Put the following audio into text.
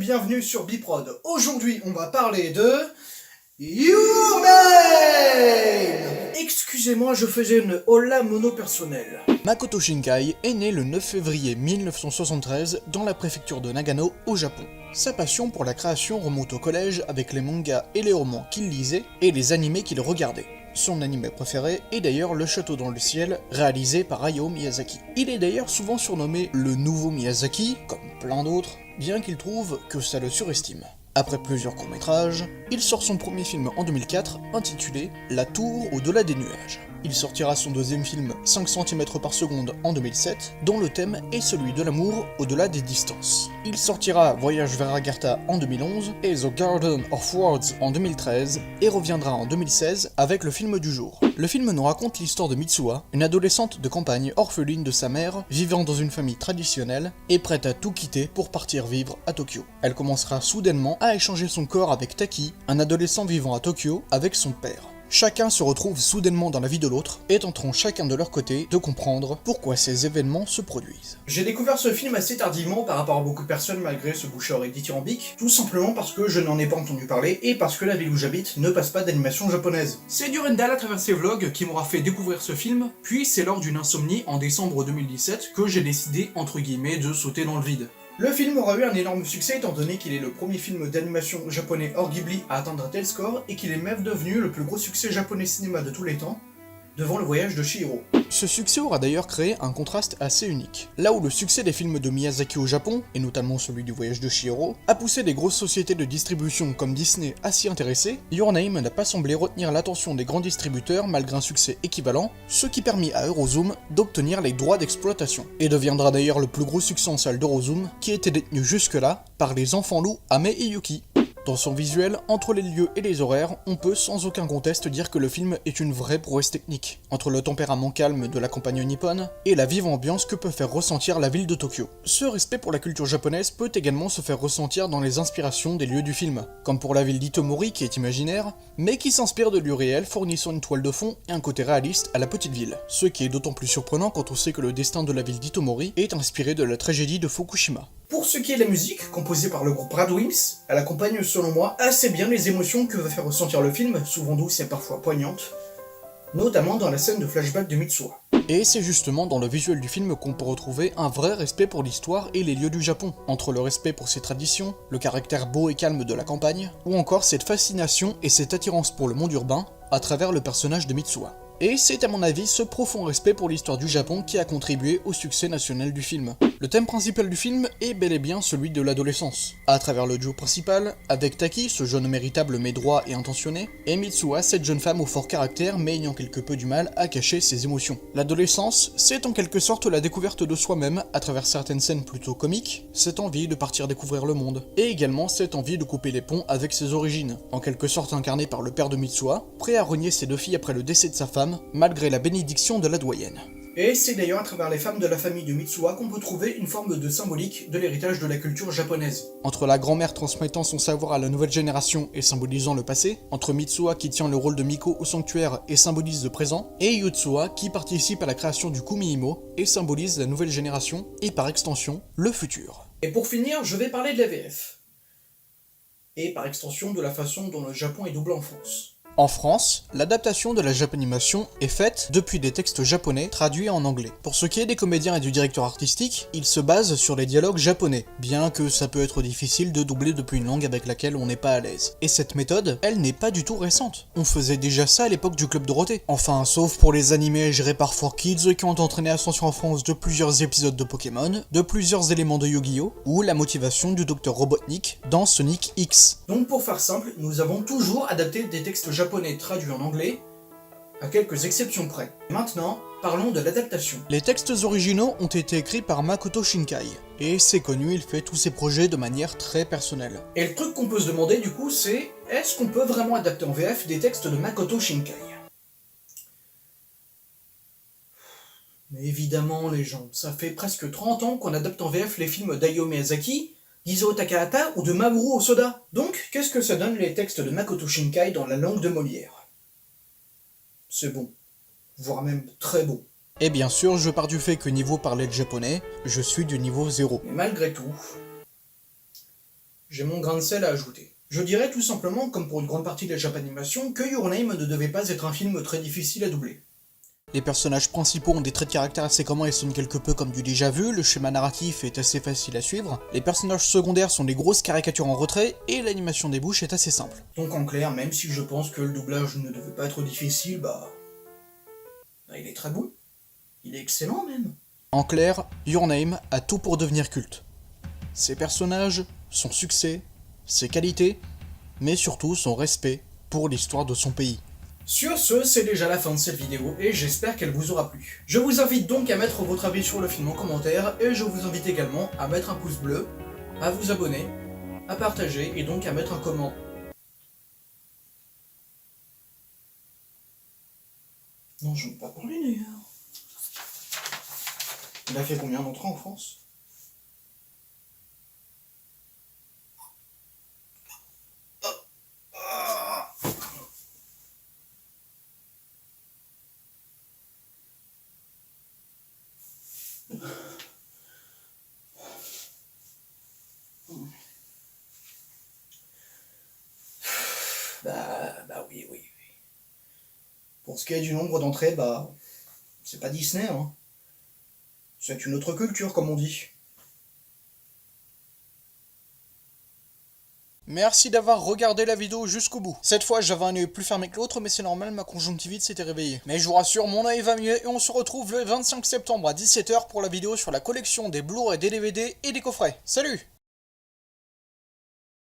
bienvenue sur Biprod. Aujourd'hui, on va parler de Your Name. Excusez-moi, je faisais une hola mono personnelle. Makoto Shinkai est né le 9 février 1973 dans la préfecture de Nagano, au Japon. Sa passion pour la création remonte au collège avec les mangas et les romans qu'il lisait et les animés qu'il regardait. Son anime préféré est d'ailleurs Le Château dans le ciel, réalisé par Hayao Miyazaki. Il est d'ailleurs souvent surnommé le nouveau Miyazaki, comme plein d'autres, bien qu'il trouve que ça le surestime. Après plusieurs courts-métrages, il sort son premier film en 2004, intitulé La Tour au-delà des nuages. Il sortira son deuxième film 5 cm par seconde en 2007, dont le thème est celui de l'amour au-delà des distances. Il sortira Voyage vers Agartha en 2011 et The Garden of Words en 2013, et reviendra en 2016 avec le film du jour. Le film nous raconte l'histoire de Mitsuha, une adolescente de campagne orpheline de sa mère, vivant dans une famille traditionnelle et prête à tout quitter pour partir vivre à Tokyo. Elle commencera soudainement à échanger son corps avec Taki, un adolescent vivant à Tokyo avec son père. Chacun se retrouve soudainement dans la vie de l'autre et tenteront chacun de leur côté de comprendre pourquoi ces événements se produisent. J'ai découvert ce film assez tardivement par rapport à beaucoup de personnes malgré ce bouche-à-oreille dithyrambique, tout simplement parce que je n'en ai pas entendu parler et parce que la ville où j'habite ne passe pas d'animation japonaise. C'est Durendal à travers ses vlogs qui m'aura fait découvrir ce film, puis c'est lors d'une insomnie en décembre 2017 que j'ai décidé entre guillemets de sauter dans le vide. Le film aura eu un énorme succès étant donné qu'il est le premier film d'animation japonais hors Ghibli à atteindre un tel score et qu'il est même devenu le plus gros succès japonais cinéma de tous les temps, devant Le Voyage de Chihiro. Ce succès aura d'ailleurs créé un contraste assez unique. Là où le succès des films de Miyazaki au Japon, et notamment celui du Voyage de Chihiro, a poussé des grosses sociétés de distribution comme Disney à s'y intéresser, Your Name n'a pas semblé retenir l'attention des grands distributeurs malgré un succès équivalent, ce qui permit à Eurozoom d'obtenir les droits d'exploitation. Et deviendra d'ailleurs le plus gros succès en salle d'Eurozoom, qui était détenu jusque-là par les enfants loups Ame et Yuki. Dans son visuel, entre les lieux et les horaires, on peut sans aucun conteste dire que le film est une vraie prouesse technique, entre le tempérament calme de la campagne nippone et la vive ambiance que peut faire ressentir la ville de Tokyo. Ce respect pour la culture japonaise peut également se faire ressentir dans les inspirations des lieux du film, comme pour la ville d'Itomori qui est imaginaire, mais qui s'inspire de lieux réels fournissant une toile de fond et un côté réaliste à la petite ville. Ce qui est d'autant plus surprenant quand on sait que le destin de la ville d'Itomori est inspiré de la tragédie de Fukushima. Pour ce qui est de la musique, composée par le groupe Radwimps, elle accompagne selon moi assez bien les émotions que va faire ressentir le film, souvent douces et parfois poignantes, notamment dans la scène de flashback de Mitsuha. Et c'est justement dans le visuel du film qu'on peut retrouver un vrai respect pour l'histoire et les lieux du Japon, entre le respect pour ses traditions, le caractère beau et calme de la campagne, ou encore cette fascination et cette attirance pour le monde urbain à travers le personnage de Mitsuha. Et c'est à mon avis ce profond respect pour l'histoire du Japon qui a contribué au succès national du film. Le thème principal du film est bel et bien celui de l'adolescence, à travers le duo principal, avec Taki, ce jeune homme véritable mais droit et intentionné, et Mitsuha, cette jeune femme au fort caractère mais ayant quelque peu du mal à cacher ses émotions. L'adolescence, c'est en quelque sorte la découverte de soi-même à travers certaines scènes plutôt comiques, cette envie de partir découvrir le monde, et également cette envie de couper les ponts avec ses origines, en quelque sorte incarnée par le père de Mitsuha, prêt à renier ses deux filles après le décès de sa femme, malgré la bénédiction de la doyenne. Et c'est d'ailleurs à travers les femmes de la famille de Mitsuha qu'on peut trouver une forme de symbolique de l'héritage de la culture japonaise. Entre la grand-mère transmettant son savoir à la nouvelle génération et symbolisant le passé, entre Mitsuha qui tient le rôle de Miko au sanctuaire et symbolise le présent, et Yotsuha qui participe à la création du Kumiimo et symbolise la nouvelle génération et par extension, le futur. Et pour finir, je vais parler de la VF. Et par extension de la façon dont le Japon est doublé en France. En France, l'adaptation de la japanimation est faite depuis des textes japonais traduits en anglais. Pour ce qui est des comédiens et du directeur artistique, ils se basent sur les dialogues japonais, bien que ça peut être difficile de doubler depuis une langue avec laquelle on n'est pas à l'aise. Et cette méthode, elle n'est pas du tout récente. On faisait déjà ça à l'époque du Club Dorothée. Enfin, sauf pour les animés gérés par 4Kids qui ont entraîné Ascension en France de plusieurs épisodes de Pokémon, de plusieurs éléments de Yu-Gi-Oh! Ou la motivation du Dr Robotnik dans Sonic X. Donc pour faire simple, nous avons toujours adapté des textes japonais traduits en anglais, à quelques exceptions près. Maintenant, parlons de l'adaptation. Les textes originaux ont été écrits par Makoto Shinkai, et c'est connu, il fait tous ses projets de manière très personnelle. Et le truc qu'on peut se demander du coup c'est, est-ce qu'on peut vraiment adapter en VF des textes de Makoto Shinkai? Mais évidemment les gens, ça fait presque 30 ans qu'on adapte en VF les films d'Hayao Miyazaki, d'Isao Takahata ou de Mamoru Hosoda. Donc, qu'est-ce que ça donne les textes de Makoto Shinkai dans la langue de Molière? C'est bon, voire même très bon. Et bien sûr, je pars du fait que niveau parler de japonais, je suis du niveau 0. Mais malgré tout, j'ai mon grain de sel à ajouter. Je dirais tout simplement, comme pour une grande partie de la Japanimation, que Your Name ne devait pas être un film très difficile à doubler. Les personnages principaux ont des traits de caractère assez communs et sonnent quelque peu comme du déjà vu, le schéma narratif est assez facile à suivre, les personnages secondaires sont des grosses caricatures en retrait, et l'animation des bouches est assez simple. Donc en clair, même si je pense que le doublage ne devait pas être difficile, il est très bon. Il est excellent même. En clair, Your Name a tout pour devenir culte. Ses personnages, son succès, ses qualités, mais surtout son respect pour l'histoire de son pays. Sur ce, c'est déjà la fin de cette vidéo et j'espère qu'elle vous aura plu. Je vous invite donc à mettre votre avis sur le film en commentaire et je vous invite également à mettre un pouce bleu, à vous abonner, à partager et donc à mettre un comment. Non, je ne veux pas parler d'ailleurs. Il a fait combien d'entrées en France ? Oui. Pour ce qui est du nombre d'entrées, c'est pas Disney, hein. C'est une autre culture, comme on dit. Merci d'avoir regardé la vidéo jusqu'au bout. Cette fois j'avais un œil plus fermé que l'autre mais c'est normal, ma conjonctivite s'était réveillée. Mais je vous rassure, mon œil va mieux et on se retrouve le 25 septembre à 17 h pour la vidéo sur la collection des Blu-ray, des DVD et des coffrets. Salut!